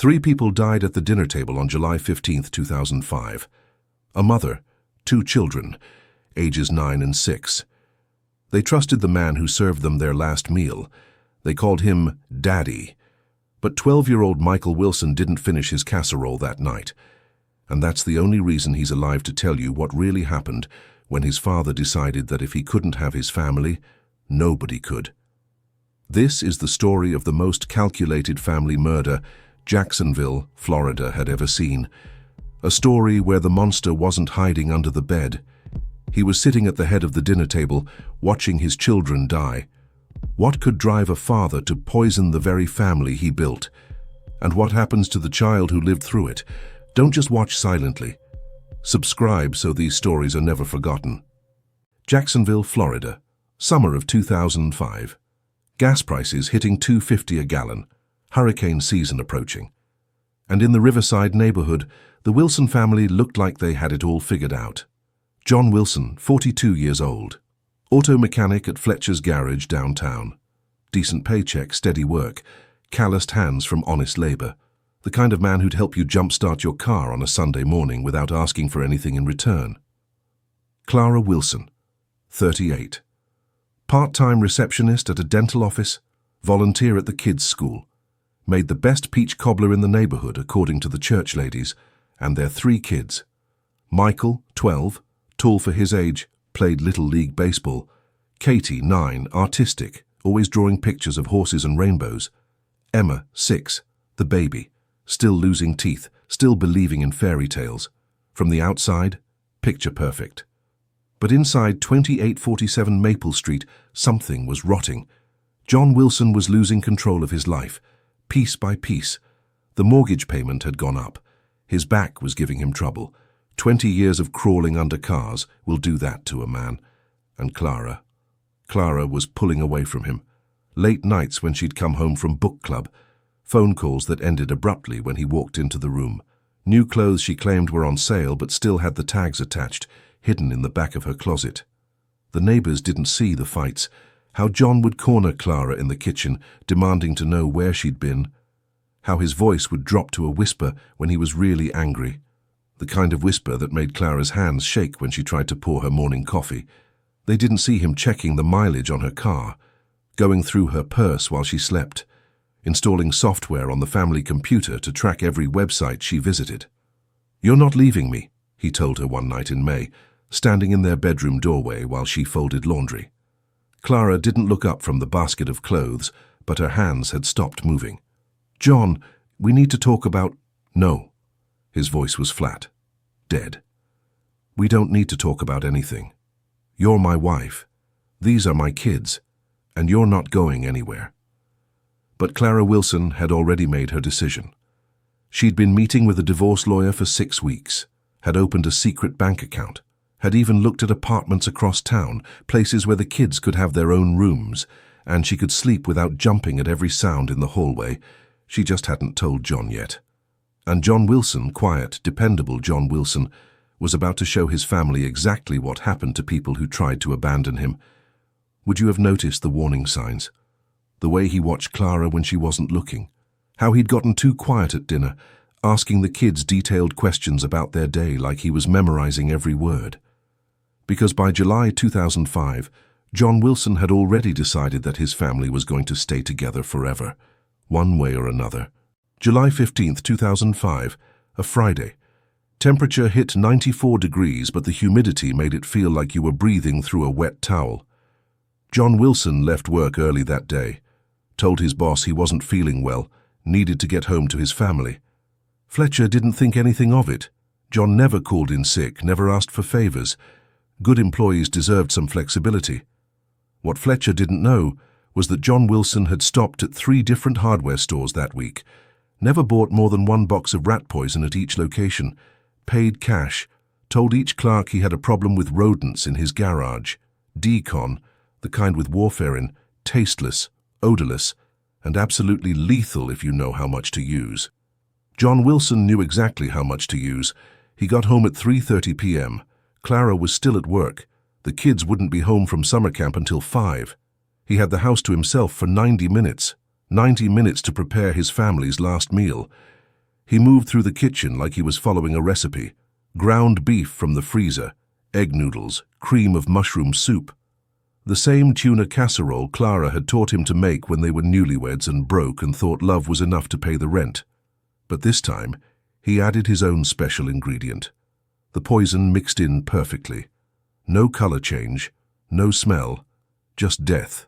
Three people died at the dinner table on July 15, 2005. A mother, two children, ages 9 and 6. They trusted the man who served them their last meal. They called him Daddy. But 12-year-old Michael Wilson didn't finish his casserole that night. And that's the only reason he's alive to tell you what really happened when his father decided that if he couldn't have his family, nobody could. This is the story of the most calculated family murder Jacksonville, Florida had ever seen. A story where the monster wasn't hiding under the bed. He was sitting at the head of the dinner table, watching his children die. What could drive a father to poison the very family he built? And what happens to the child who lived through it? Don't just watch silently. Subscribe so these stories are never forgotten. Jacksonville, Florida, summer of 2005. Gas prices hitting $2.50 a gallon. Hurricane season approaching. And in the Riverside neighborhood, the Wilson family looked like they had it all figured out. John Wilson, 42 years old. Auto mechanic at Fletcher's garage downtown. Decent paycheck, steady work, calloused hands from honest labor. The kind of man who'd help you jumpstart your car on a Sunday morning without asking for anything in return. Clara Wilson, 38. Part-time receptionist at a dental office, volunteer at the kids' school. Made the best peach cobbler in the neighborhood according to the church ladies, and their 3 kids. Michael, 12, tall for his age, played Little League Baseball. Katie, 9, artistic, always drawing pictures of horses and rainbows. Emma, 6, the baby, still losing teeth, still believing in fairy tales. From the outside, picture perfect. But inside 2847 Maple Street, something was rotting. John Wilson was losing control of his life, piece by piece. The mortgage payment had gone up. His back was giving him trouble. 20 years of crawling under cars will do that to a man. And Clara was pulling away from him. Late nights when she'd come home from book club. Phone calls that ended abruptly when he walked into the room. New clothes she claimed were on sale but still had the tags attached, hidden in the back of her closet. The neighbors didn't see the fights. How John would corner Clara in the kitchen, demanding to know where she'd been. How his voice would drop to a whisper when he was really angry. The kind of whisper that made Clara's hands shake when she tried to pour her morning coffee. They didn't see him checking the mileage on her car, going through her purse while she slept, installing software on the family computer to track every website she visited. "You're not leaving me," he told her one night in May, standing in their bedroom doorway while she folded laundry. Clara didn't look up from the basket of clothes, but her hands had stopped moving. "John, we need to talk about—" "No." His voice was flat, dead. "We don't need to talk about anything. You're my wife. These are my kids. And you're not going anywhere." But Clara Wilson had already made her decision. She'd been meeting with a divorce lawyer for 6 weeks, had opened a secret bank account, had even looked at apartments across town, places where the kids could have their own rooms, and she could sleep without jumping at every sound in the hallway. She just hadn't told John yet. And John Wilson, quiet, dependable John Wilson, was about to show his family exactly what happened to people who tried to abandon him. Would you have noticed the warning signs? The way he watched Clara when she wasn't looking. How he'd gotten too quiet at dinner, asking the kids detailed questions about their day like he was memorizing every word. Because by July 2005, John Wilson had already decided that his family was going to stay together forever, one way or another. July 15th, 2005, a Friday. Temperature hit 94 degrees, but the humidity made it feel like you were breathing through a wet towel. John Wilson left work early that day, told his boss he wasn't feeling well, needed to get home to his family. Fletcher didn't think anything of it. John never called in sick, never asked for favors. Good employees deserved some flexibility. What Fletcher didn't know was that John Wilson had stopped at 3 different hardware stores that week, never bought more than 1 box of rat poison at each location, paid cash, told each clerk he had a problem with rodents in his garage, decon, the kind with warfare in, tasteless, odorless, and absolutely lethal if you know how much to use. John Wilson knew exactly how much to use. He got home at 3:30 p.m. Clara was still at work. The kids wouldn't be home from summer camp until 5. He had the house to himself for 90 minutes. 90 minutes to prepare his family's last meal. He moved through the kitchen like he was following a recipe. Ground beef from the freezer, egg noodles, cream of mushroom soup. The same tuna casserole Clara had taught him to make when they were newlyweds and broke and thought love was enough to pay the rent. But this time, he added his own special ingredient. The poison mixed in perfectly. No color change, no smell, just death,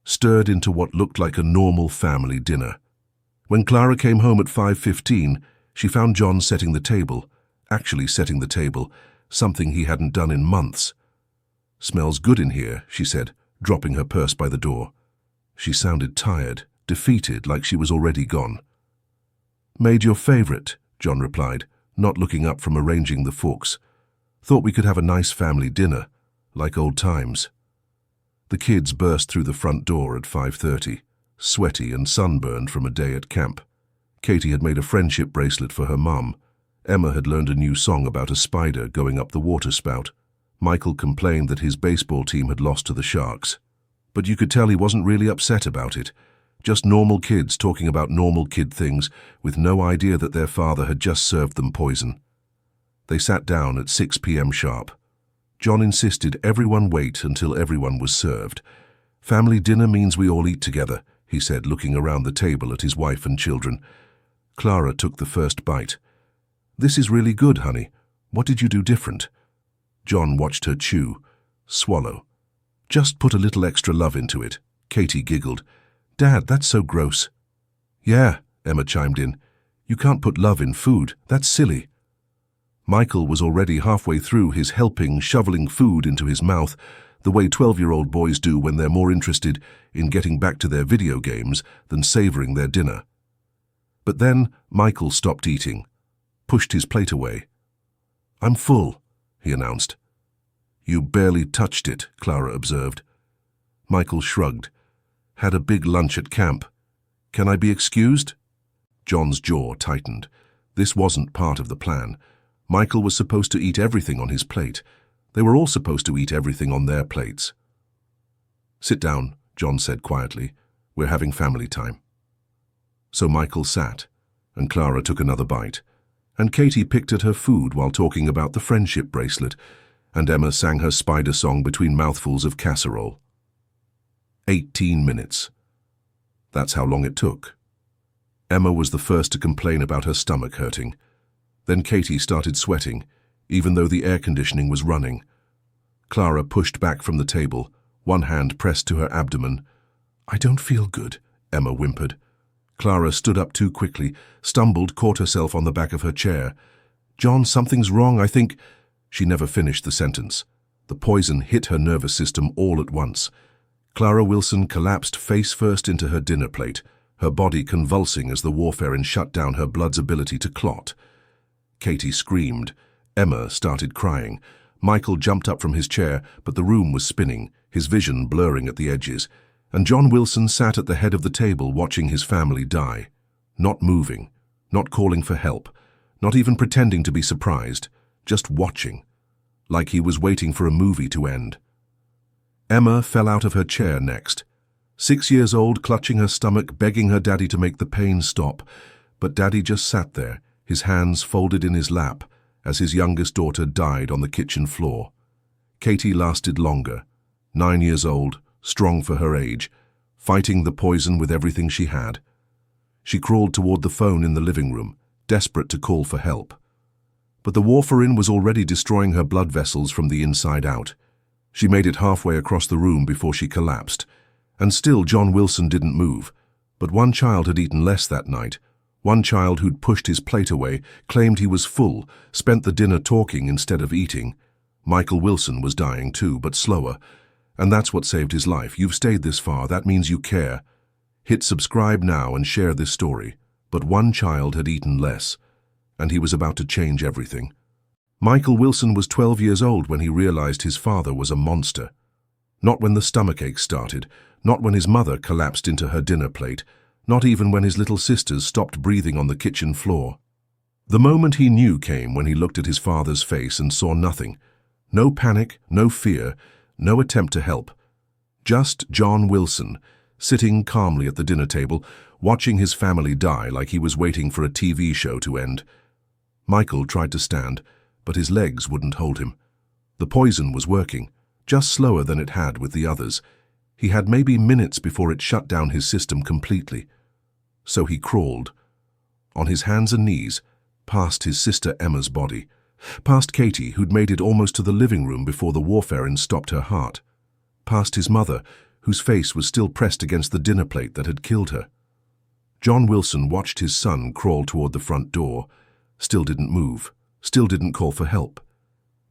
stirred into what looked like a normal family dinner. When Clara came home at 5:15, she found John setting the table, actually setting the table, something he hadn't done in months. "Smells good in here," she said, dropping her purse by the door. She sounded tired, defeated, like she was already gone. "Made your favorite," John replied, not looking up from arranging the forks. "Thought we could have a nice family dinner, like old times." The kids burst through the front door at 5:30, sweaty and sunburned from a day at camp. Katie had made a friendship bracelet for her mum. Emma had learned a new song about a spider going up the water spout. Michael complained that his baseball team had lost to the Sharks. But you could tell he wasn't really upset about it. Just normal kids talking about normal kid things with no idea that their father had just served them poison. They sat down at 6 p.m. sharp. John insisted everyone wait until everyone was served. "Family dinner means we all eat together," he said, looking around the table at his wife and children. Clara took the first bite. "This is really good, honey. What did you do different?" John watched her chew, swallow. "Just put a little extra love into it." Katie giggled. "Dad, that's so gross." "Yeah," Emma chimed in. "You can't put love in food. That's silly." Michael was already halfway through his helping, shoveling food into his mouth, the way 12-year-old boys do when they're more interested in getting back to their video games than savoring their dinner. But then Michael stopped eating, pushed his plate away. "I'm full," he announced. "You barely touched it," Clara observed. Michael shrugged. "Had a big lunch at camp. Can I be excused?" John's jaw tightened. This wasn't part of the plan. Michael was supposed to eat everything on his plate. They were all supposed to eat everything on their plates. "Sit down," John said quietly. "We're having family time." So Michael sat, and Clara took another bite, and Katie picked at her food while talking about the friendship bracelet, and Emma sang her spider song between mouthfuls of casserole. 18 minutes. That's how long it took. Emma was the first to complain about her stomach hurting. Then Katie started sweating, even though the air conditioning was running. Clara pushed back from the table, one hand pressed to her abdomen. "I don't feel good," Emma whimpered. Clara stood up too quickly, stumbled, caught herself on the back of her chair. "John, something's wrong, I think—" She never finished the sentence. The poison hit her nervous system all at once. Clara Wilson collapsed face first into her dinner plate, her body convulsing as the warfarin shut down her blood's ability to clot. Katie screamed. Emma started crying. Michael jumped up from his chair, but the room was spinning, his vision blurring at the edges, and John Wilson sat at the head of the table watching his family die. Not moving, not calling for help, not even pretending to be surprised, just watching, like he was waiting for a movie to end. Emma fell out of her chair next. 6 years old, clutching her stomach, begging her daddy to make the pain stop, but daddy just sat there, his hands folded in his lap, as his youngest daughter died on the kitchen floor. Katie lasted longer, 9 years old, strong for her age, fighting the poison with everything she had. She crawled toward the phone in the living room, desperate to call for help. But the warfarin was already destroying her blood vessels from the inside out. She made it halfway across the room before she collapsed. And still John Wilson didn't move. But one child had eaten less that night. One child who'd pushed his plate away, claimed he was full, spent the dinner talking instead of eating. Michael Wilson was dying too, but slower. And that's what saved his life. You've stayed this far, that means you care. Hit subscribe now and share this story. But one child had eaten less, and he was about to change everything. Michael Wilson was 12 years old when he realized his father was a monster. Not when the stomachache started, not when his mother collapsed into her dinner plate, not even when his little sisters stopped breathing on the kitchen floor. The moment he knew came when he looked at his father's face and saw nothing. No panic, no fear, no attempt to help. Just John Wilson, sitting calmly at the dinner table, watching his family die like he was waiting for a TV show to end. Michael tried to stand, but his legs wouldn't hold him. The poison was working, just slower than it had with the others. He had maybe minutes before it shut down his system completely. So he crawled, on his hands and knees, past his sister Emma's body, past Katie, who'd made it almost to the living room before the warfarin stopped her heart, past his mother, whose face was still pressed against the dinner plate that had killed her. John Wilson watched his son crawl toward the front door, still didn't move, still didn't call for help.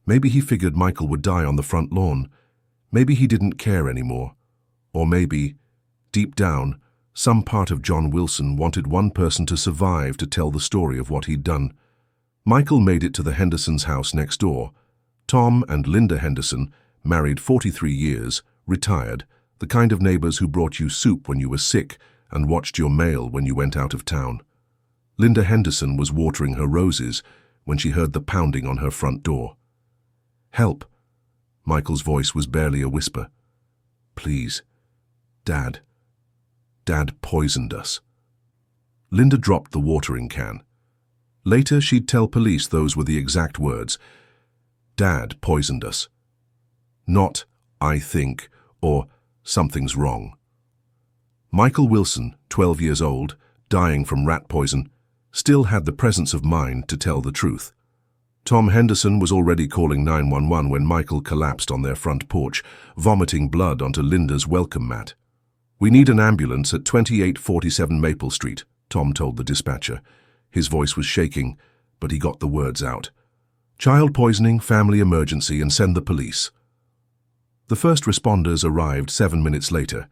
Maybe he figured Michael would die on the front lawn. Maybe he didn't care anymore. Or maybe, deep down, some part of John Wilson wanted one person to survive to tell the story of what he'd done. Michael made it to the Hendersons' house next door. Tom and Linda Henderson, married 43 years, retired, the kind of neighbors who brought you soup when you were sick and watched your mail when you went out of town. Linda Henderson was watering her roses when she heard the pounding on her front door. "Help!" Michael's voice was barely a whisper. "Please. Dad. Dad poisoned us." Linda dropped the watering can. Later, she'd tell police those were the exact words. "Dad poisoned us." Not, "I think," or "something's wrong." Michael Wilson, 12 years old, dying from rat poison, still had the presence of mind to tell the truth. Tom Henderson was already calling 911 when Michael collapsed on their front porch, vomiting blood onto Linda's welcome mat. "We need an ambulance at 2847 Maple Street," Tom told the dispatcher. His voice was shaking, but he got the words out. "Child poisoning, family emergency, and send the police." The first responders arrived 7 minutes later.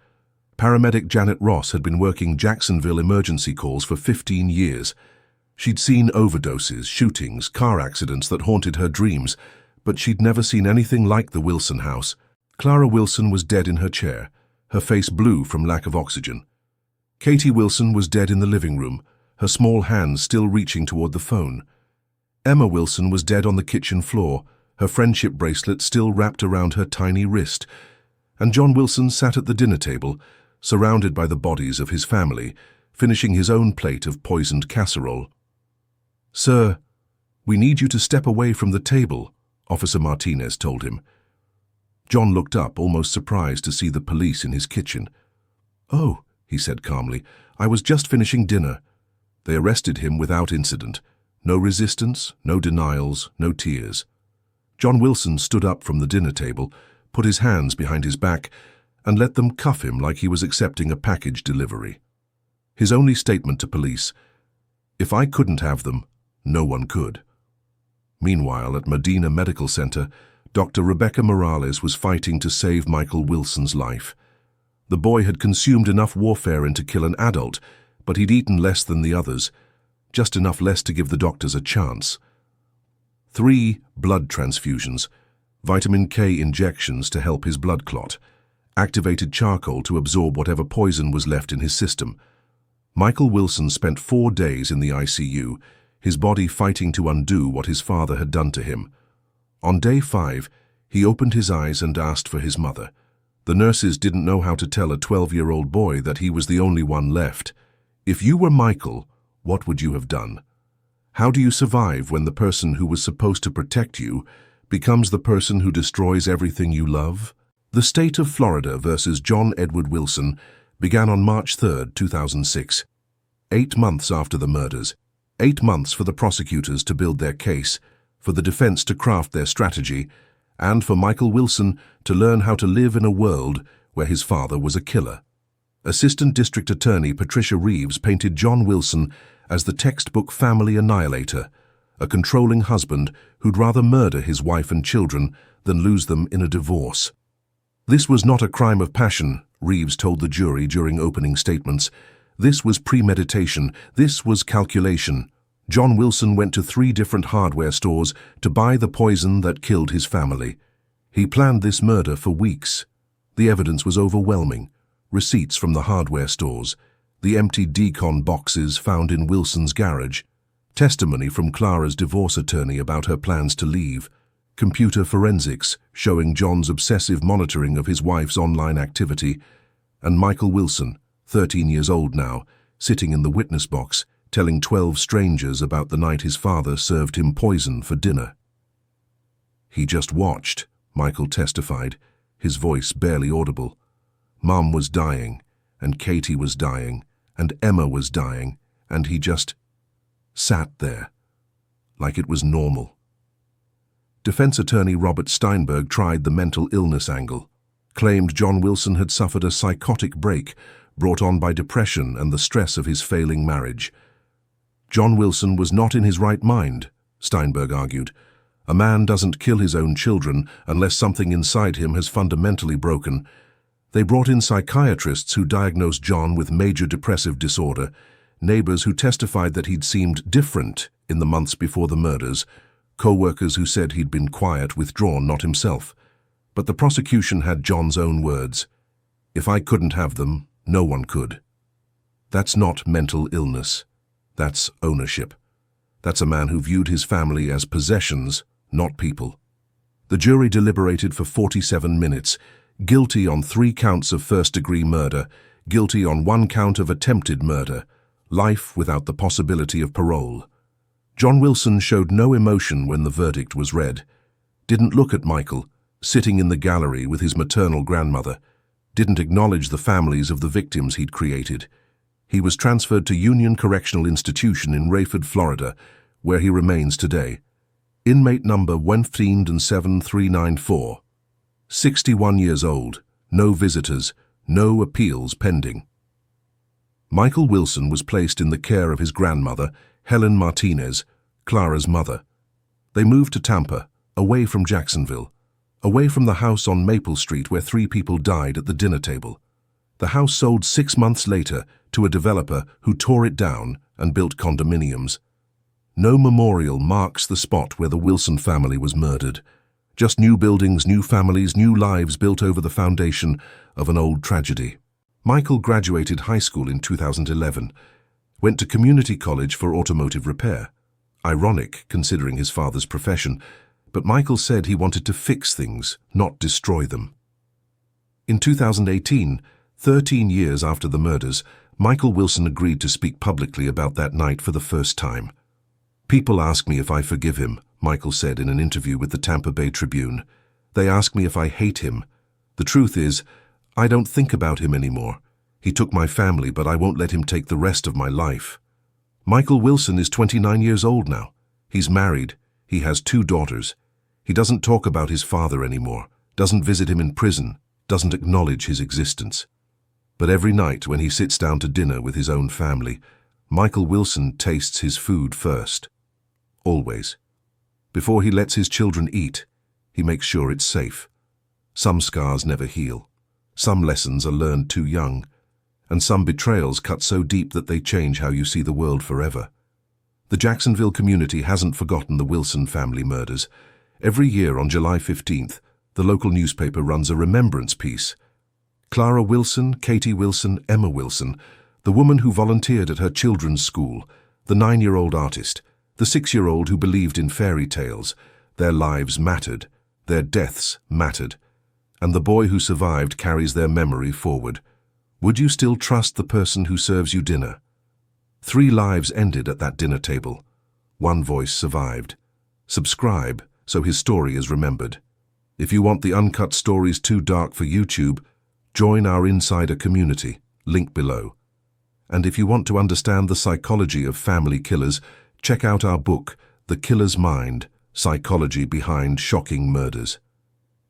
Paramedic Janet Ross had been working Jacksonville emergency calls for 15 years. She'd seen overdoses, shootings, car accidents that haunted her dreams, but she'd never seen anything like the Wilson house. Clara Wilson was dead in her chair, her face blue from lack of oxygen. Katie Wilson was dead in the living room, her small hands still reaching toward the phone. Emma Wilson was dead on the kitchen floor, her friendship bracelet still wrapped around her tiny wrist. And John Wilson sat at the dinner table, surrounded by the bodies of his family, finishing his own plate of poisoned casserole. "Sir, we need you to step away from the table," Officer Martinez told him. John looked up, almost surprised to see the police in his kitchen. "Oh," he said calmly, "I was just finishing dinner." They arrested him without incident. No resistance, no denials, no tears. John Wilson stood up from the dinner table, put his hands behind his back, and let them cuff him like he was accepting a package delivery. His only statement to police: "If I couldn't have them, no one could." Meanwhile, at Medina Medical Center, Dr. Rebecca Morales was fighting to save Michael Wilson's life. The boy had consumed enough warfarin to kill an adult, but he'd eaten less than the others, just enough less to give the doctors a chance. 3 blood transfusions, vitamin K injections to help his blood clot, activated charcoal to absorb whatever poison was left in his system. Michael Wilson spent 4 days in the ICU, his body fighting to undo what his father had done to him. On day 5, he opened his eyes and asked for his mother. The nurses didn't know how to tell a 12-year-old boy that he was the only one left. If you were Michael, what would you have done? How do you survive when the person who was supposed to protect you becomes the person who destroys everything you love? The state of Florida versus John Edward Wilson began on March 3, 2006. 8 months after the murders. 8 months for the prosecutors to build their case, for the defense to craft their strategy, and for Michael Wilson to learn how to live in a world where his father was a killer. Assistant District Attorney Patricia Reeves painted John Wilson as the textbook family annihilator, a controlling husband who'd rather murder his wife and children than lose them in a divorce. This was not a crime of passion, Reeves told the jury during opening statements. This was premeditation. This was calculation. John Wilson went to 3 different hardware stores to buy the poison that killed his family. He planned this murder for weeks. The evidence was overwhelming. Receipts from the hardware stores, the empty decon boxes found in Wilson's garage, testimony from Clara's divorce attorney about her plans to leave, computer forensics showing John's obsessive monitoring of his wife's online activity, and Michael Wilson, 13 years old now, sitting in the witness box, telling 12 strangers about the night his father served him poison for dinner. He just watched, Michael testified, his voice barely audible. Mum was dying, and Katie was dying, and Emma was dying, and he just sat there, like it was normal. Defense attorney Robert Steinberg tried the mental illness angle, claimed John Wilson had suffered a psychotic break brought on by depression and the stress of his failing marriage. John Wilson was not in his right mind, Steinberg argued. A man doesn't kill his own children unless something inside him has fundamentally broken. They brought in psychiatrists who diagnosed John with major depressive disorder, neighbors who testified that he'd seemed different in the months before the murders, co-workers who said he'd been quiet, withdrawn, not himself. But the prosecution had John's own words. If I couldn't have them, no one could. That's not mental illness. That's ownership. That's a man who viewed his family as possessions, not people. The jury deliberated for 47 minutes, guilty on 3 counts of first-degree murder, guilty on 1 count of attempted murder, life without the possibility of parole. John Wilson showed no emotion when the verdict was read, didn't look at Michael, sitting in the gallery with his maternal grandmother, didn't acknowledge the families of the victims he'd created. He was transferred to Union Correctional Institution in Rayford, Florida, where he remains today. Inmate number 157,394. 61 years old, no visitors, no appeals pending. Michael Wilson was placed in the care of his grandmother, Helen Martinez, Clara's mother. They moved to Tampa, away from Jacksonville, away from the house on Maple Street where 3 people died at the dinner table. The house sold 6 months later to a developer who tore it down and built condominiums. No memorial marks the spot where the Wilson family was murdered. Just new buildings, new families, new lives built over the foundation of an old tragedy. Michael graduated high school in 2011, went to community college for automotive repair. Ironic, considering his father's profession, but Michael said he wanted to fix things, not destroy them. In 2018, 13 years after the murders, Michael Wilson agreed to speak publicly about that night for the first time. People ask me if I forgive him, Michael said in an interview with the Tampa Bay Tribune. They ask me if I hate him. The truth is, I don't think about him anymore. He took my family, but I won't let him take the rest of my life. Michael Wilson is 29 years old now. He's married. He has 2 daughters. He doesn't talk about his father anymore, doesn't visit him in prison, doesn't acknowledge his existence. But every night when he sits down to dinner with his own family, Michael Wilson tastes his food first. Always. Before he lets his children eat, he makes sure it's safe. Some scars never heal. Some lessons are learned too young. And some betrayals cut so deep that they change how you see the world forever. The Jacksonville community hasn't forgotten the Wilson family murders. Every year on July 15th, the local newspaper runs a remembrance piece. Clara Wilson, Katie Wilson, Emma Wilson, the woman who volunteered at her children's school, the 9-year-old artist, the 6-year-old who believed in fairy tales. Their lives mattered, their deaths mattered, and the boy who survived carries their memory forward. Would you still trust the person who serves you dinner? 3 lives ended at that dinner table. 1 voice survived. Subscribe so his story is remembered. If you want the uncut stories too dark for YouTube, join our insider community, link below. And if you want to understand the psychology of family killers, check out our book, The Killer's Mind, Psychology Behind Shocking Murders.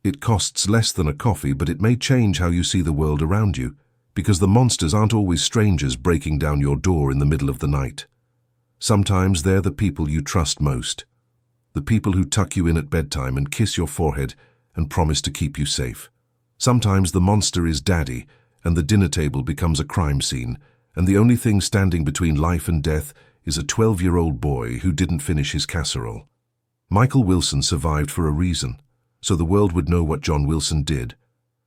It costs less than a coffee, but it may change how you see the world around you, because the monsters aren't always strangers breaking down your door in the middle of the night. Sometimes they're the people you trust most, the people who tuck you in at bedtime and kiss your forehead and promise to keep you safe. Sometimes the monster is Daddy, and the dinner table becomes a crime scene, and the only thing standing between life and death is a 12-year-old boy who didn't finish his casserole. Michael Wilson survived for a reason, so the world would know what John Wilson did,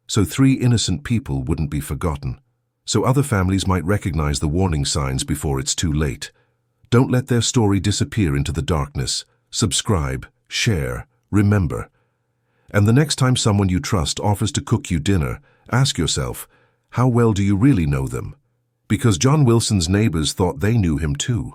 so 3 innocent people wouldn't be forgotten, so other families might recognize the warning signs before it's too late. Don't let their story disappear into the darkness. Subscribe, share, remember. And the next time someone you trust offers to cook you dinner, ask yourself, how well do you really know them? because John Wilson's neighbors thought they knew him too.